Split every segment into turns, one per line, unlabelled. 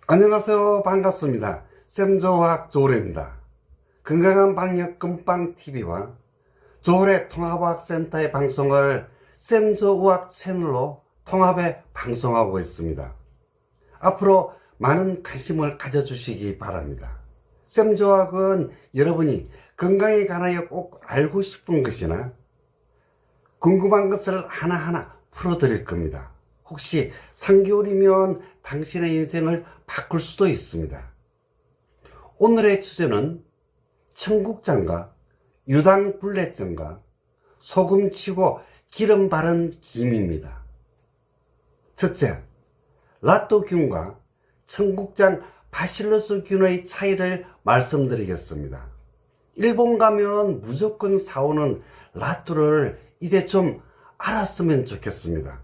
안녕하세요. 반갑습니다. 쌤조학 조울입니다. 건강한 방역 금빵TV와 조울의 통합의학센터의 방송을 쌤조의학 채널로 통합해 방송하고 있습니다. 앞으로 많은 관심을 가져주시기 바랍니다. 쌤조학은 여러분이 건강에 관하여 꼭 알고 싶은 것이나 궁금한 것을 하나하나 풀어드릴 겁니다. 혹시 3개월이면 당신의 인생을 바꿀 수도 있습니다. 오늘의 주제는 청국장과 유당불내증과 소금치고 기름 바른 김입니다. 첫째, 라또균과 청국장 바실러스균의 차이를 말씀드리겠습니다. 일본 가면 무조건 사오는 라또를 이제 좀 알았으면 좋겠습니다.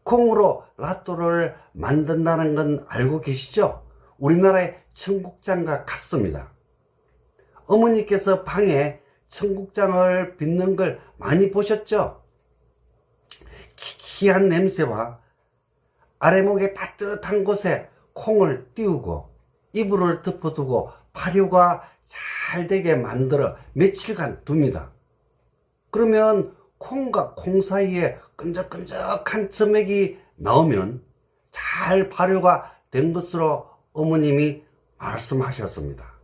콩으로 라또를 만든다는 건 알고 계시죠? 우리나라의 청국장과 같습니다. 어머니께서 방에 청국장을 빚는 걸 많이 보셨죠? 키키한 냄새와 아래목의 따뜻한 곳에 콩을 띄우고 이불을 덮어두고 발효가 잘 되게 만들어 며칠간 둡니다. 그러면 콩과 콩 사이에 끈적끈적한 점액이 나오면 잘 발효가 된 것으로 어머님이 말씀하셨습니다.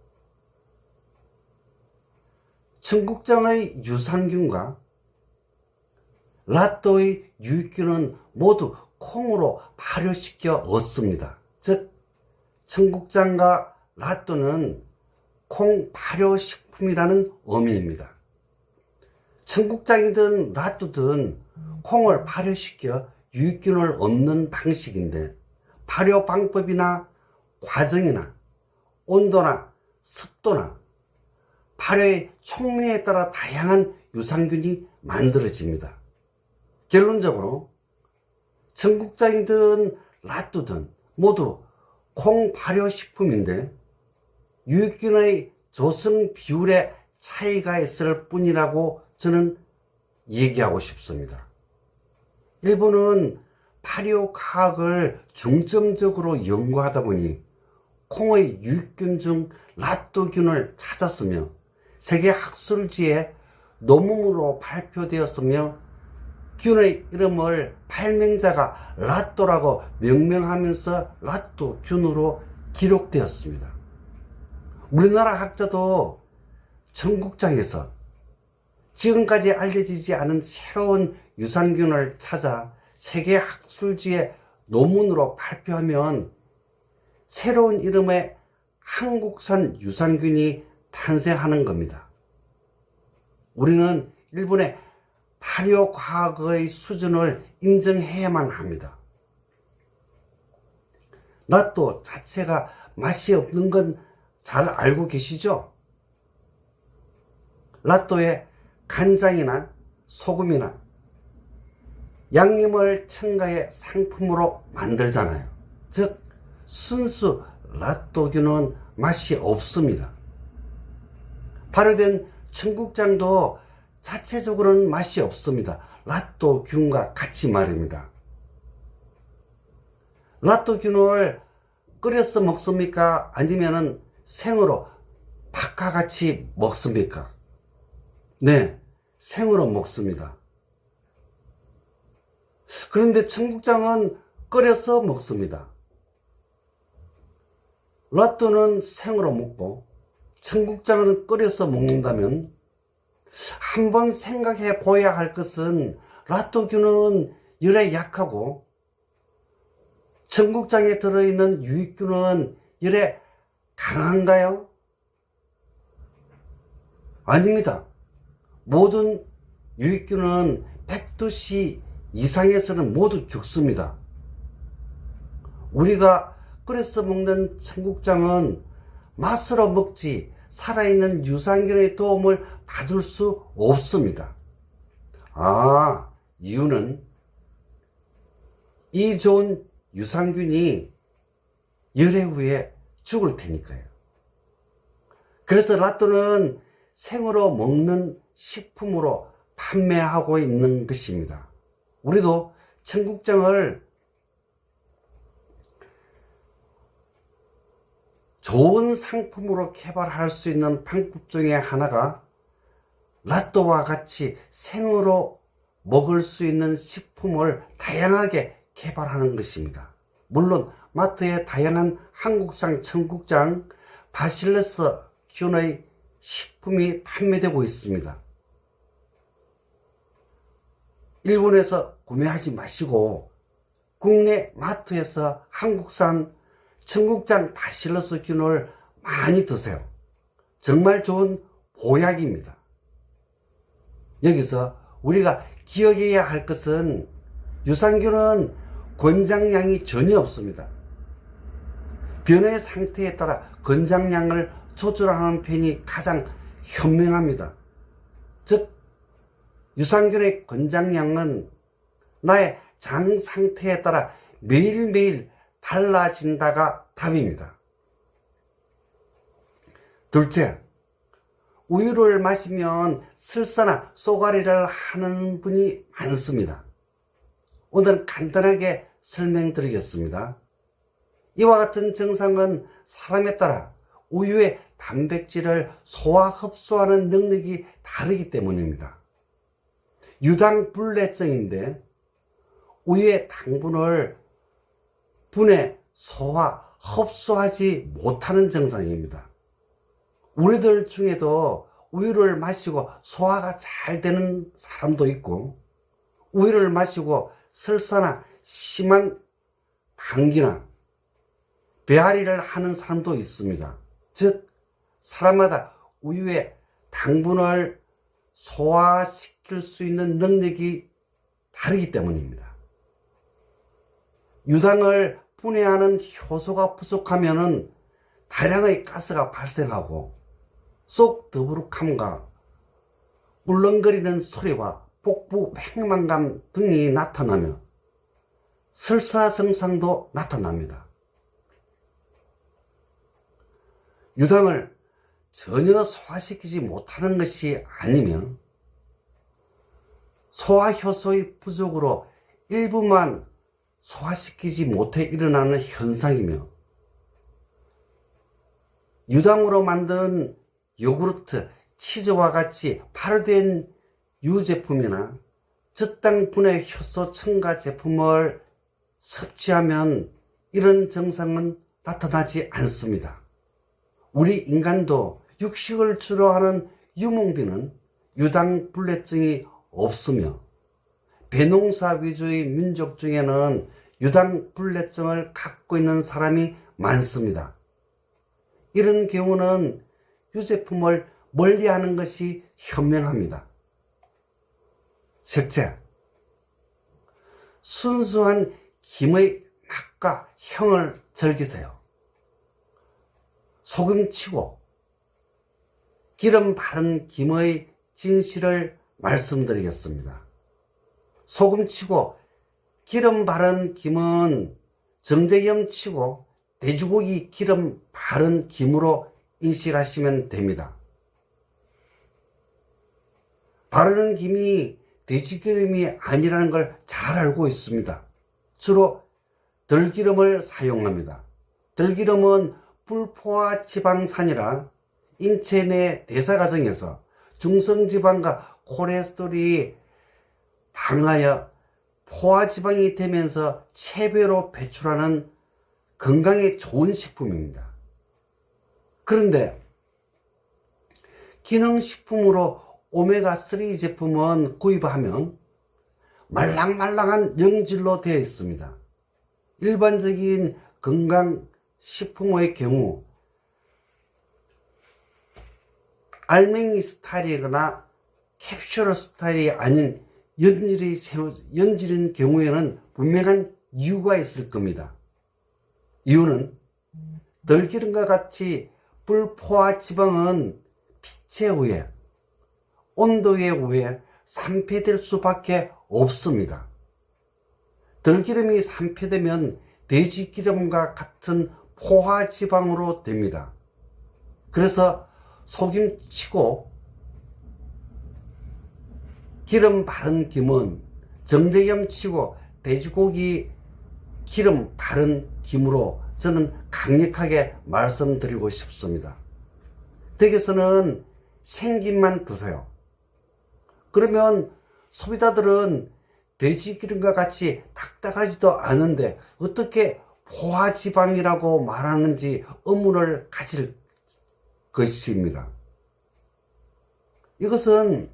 청국장의 유산균과 라또의 유익균은 모두 콩으로 발효시켜 얻습니다. 즉 청국장과 라또는 콩 발효식품이라는 의미입니다. 청국장이든 라또든 콩을 발효시켜 유익균을 얻는 방식인데 발효 방법이나 과정이나 온도나 습도나 발효의 촉매에 따라 다양한 유산균이 만들어집니다. 결론적으로 청국장이든 라또든 모두 콩 발효식품인데 유익균의 조성 비율에 차이가 있을 뿐이라고 저는 얘기하고 싶습니다. 일본은 발효과학을 중점적으로 연구하다 보니 콩의 유익균 중 라또균을 찾았으며 세계 학술지에 논문으로 발표되었으며 균의 이름을 발명자가 라또라고 명명하면서 라또균으로 기록되었습니다. 우리나라 학자도 청국장에서 지금까지 알려지지 않은 새로운 유산균을 찾아 세계 학술지에 논문으로 발표하면 새로운 이름의 한국산 유산균이 탄생하는 겁니다. 우리는 일본의 발효과학의 수준을 인정해야만 합니다. 라또 자체가 맛이 없는 건 잘 알고 계시죠? 라또에 간장이나 소금이나 양념을 첨가해 상품으로 만들잖아요. 즉 순수 라또균은 맛이 없습니다. 발효된 청국장도 자체적으로는 맛이 없습니다. 라또균과 같이 말입니다. 라또균을 끓여서 먹습니까? 아니면은 생으로 밥과 같이 먹습니까? 네, 생으로 먹습니다. 그런데 청국장은 끓여서 먹습니다. 라또는 생으로 먹고 청국장은 끓여서 먹는다면 한번 생각해 보아야 할 것은 라또균은 열에 약하고 청국장에 들어있는 유익균은 열에 강한가요? 아닙니다. 모든 유익균은 100도씨 이상에서는 모두 죽습니다. 우리가 끓여서 먹는 청국장은 맛으로 먹지 살아있는 유산균의 도움을 받을 수 없습니다. 이유는 이 좋은 유산균이 열애 후에 죽을 테니까요. 그래서 라또는 생으로 먹는 식품으로 판매하고 있는 것입니다. 우리도 청국장을 좋은 상품으로 개발할 수 있는 방법 중에 하나가 라또와 같이 생으로 먹을 수 있는 식품을 다양하게 개발하는 것입니다. 물론 마트에 다양한 한국산, 청국장, 바실러스 균의 식품이 판매되고 있습니다. 일본에서 구매하지 마시고 국내 마트에서 한국산 청국장 바실러스 균을 많이 드세요. 정말 좋은 보약입니다. 여기서 우리가 기억해야 할 것은 유산균은 권장량이 전혀 없습니다. 변의 상태에 따라 권장량을 조절하는 편이 가장 현명합니다. 즉 유산균의 권장량은 나의 장 상태에 따라 매일매일 달라진다가 답입니다. 둘째, 우유를 마시면 설사나 쏘가리를 하는 분이 많습니다. 오늘 간단하게 설명드리겠습니다. 이와 같은 증상은 사람에 따라 우유의 단백질을 소화 흡수하는 능력이 다르기 때문입니다. 유당불내증인데 우유의 당분을 분해, 소화, 흡수하지 못하는 증상입니다. 우리들 중에도 우유를 마시고 소화가 잘 되는 사람도 있고 우유를 마시고 설사나 심한 감기나 배앓이를 하는 사람도 있습니다. 즉 사람마다 우유의 당분을 소화시킬 수 있는 능력이 다르기 때문입니다. 유당을 분해하는 효소가 부족하면 다량의 가스가 발생하고 속 더부룩함과 울렁거리는 소리와 복부 팽만감 등이 나타나며 설사 증상도 나타납니다. 유당을 전혀 소화시키지 못하는 것이 아니면 소화효소의 부족으로 일부만 소화시키지 못해 일어나는 현상이며 유당으로 만든 요구르트, 치즈와 같이 발효된 유제품이나 저당 분해 효소 첨가 제품을 섭취하면 이런 증상은 나타나지 않습니다. 우리 인간도 육식을 주로 하는 유목민은 유당불내증이 없으며 배농사 위주의 민족 중에는 유당불내증을 갖고 있는 사람이 많습니다. 이런 경우는 유제품을 멀리하는 것이 현명합니다. 셋째, 순수한 김의 맛과 향을 즐기세요. 소금치고 기름 바른 김의 진실을 말씀드리겠습니다. 소금치고 기름 바른 김은 정제염치고 돼지고기 기름 바른 김으로 인식하시면 됩니다. 바르는 김이 돼지기름이 아니라는 걸 잘 알고 있습니다. 주로 들기름을 사용합니다. 들기름은 불포화 지방산이라 인체 내 대사 과정에서 중성지방과 콜레스테롤이 방하여 포화지방이 되면서 체배로 배출하는 건강에 좋은 식품입니다. 그런데 기능식품으로 오메가3 제품은 구입하면 말랑말랑한 영질로 되어 있습니다. 일반적인 건강식품의 경우 알맹이 스타일이거나 캡슐 스타일이 아닌 연질인 경우에는 분명한 이유가 있을 겁니다. 이유는 들기름과 같이 불포화 지방은 빛에 의해 온도에 의해 산패될 수밖에 없습니다. 들기름이 산패되면 돼지기름과 같은 포화 지방으로 됩니다. 그래서 소김치고 기름 바른 김은 정제염치고 돼지고기 기름 바른 김으로 저는 강력하게 말씀드리고 싶습니다. 댁에서는 생김만 드세요. 그러면 소비자들은 돼지 기름과 같이 딱딱하지도 않은데 어떻게 포화지방이라고 말하는지 의문을 가질 것입니다. 이것은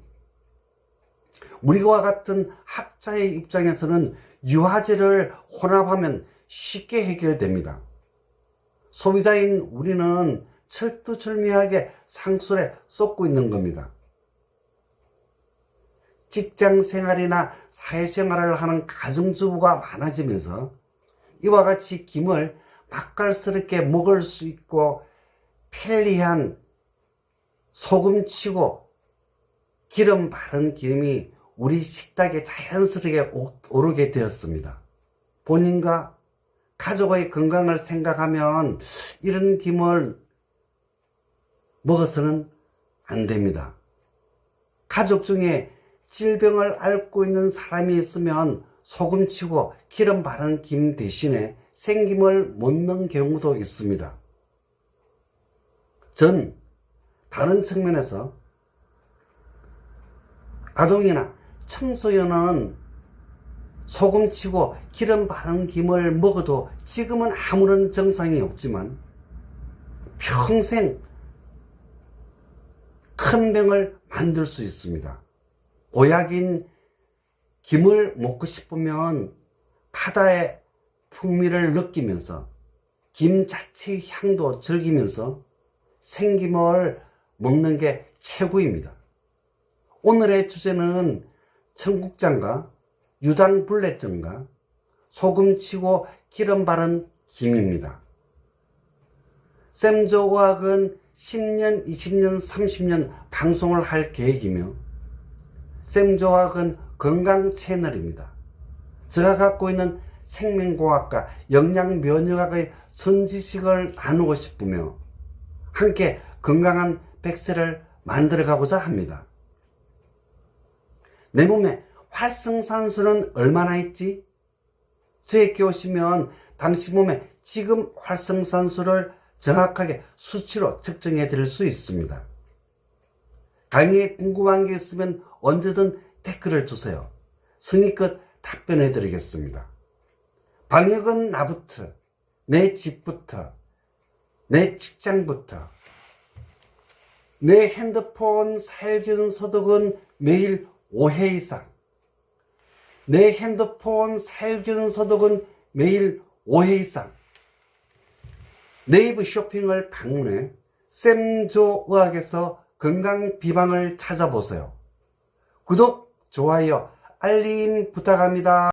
우리와 같은 학자의 입장에서는 유화제를 혼합하면 쉽게 해결됩니다. 소비자인 우리는 철두철미하게 상술에 쏟고 있는 겁니다. 직장 생활이나 사회생활을 하는 가정주부가 많아지면서 이와 같이 김을 맛깔스럽게 먹을 수 있고 편리한 소금치고 기름 바른 김이 우리 식탁에 자연스럽게 오르게 되었습니다. 본인과 가족의 건강을 생각하면 이런 김을 먹어서는 안 됩니다. 가족 중에 질병을 앓고 있는 사람이 있으면 소금치고 기름 바른 김 대신에 생김을 먹는 경우도 있습니다. 전 다른 측면에서 아동이나 청소년은 소금치고 기름 바른 김을 먹어도 지금은 아무런 증상이 없지만 평생 큰 병을 만들 수 있습니다. 보약인 김을 먹고 싶으면 바다의 풍미를 느끼면서 김 자체의 향도 즐기면서 생김을 먹는 게 최고입니다. 오늘의 주제는 청국장과 유당불내증과 소금치고 기름 바른 김입니다. 샘조의학은 10년, 20년, 30년 방송을 할 계획이며 샘조의학은 건강 채널입니다. 제가 갖고 있는 생명공학과 영양면역학의 선지식을 나누고 싶으며 함께 건강한 100세를 만들어가고자 합니다. 내 몸에 활성산소는 얼마나 있지? 저에게 오시면 당신 몸에 지금 활성산소를 정확하게 수치로 측정해 드릴 수 있습니다. 강의에 궁금한 게 있으면 언제든 댓글을 주세요. 성의껏 답변해 드리겠습니다. 방역은 나부터, 내 집부터, 내 직장부터, 내 핸드폰 살균 소독은 매일 5회 이상, 내 핸드폰 살균 소독은 매일 5회 이상. 네이버 쇼핑을 방문해 샘조의학에서 건강 비방을 찾아보세요. 구독, 좋아요, 알림 부탁합니다.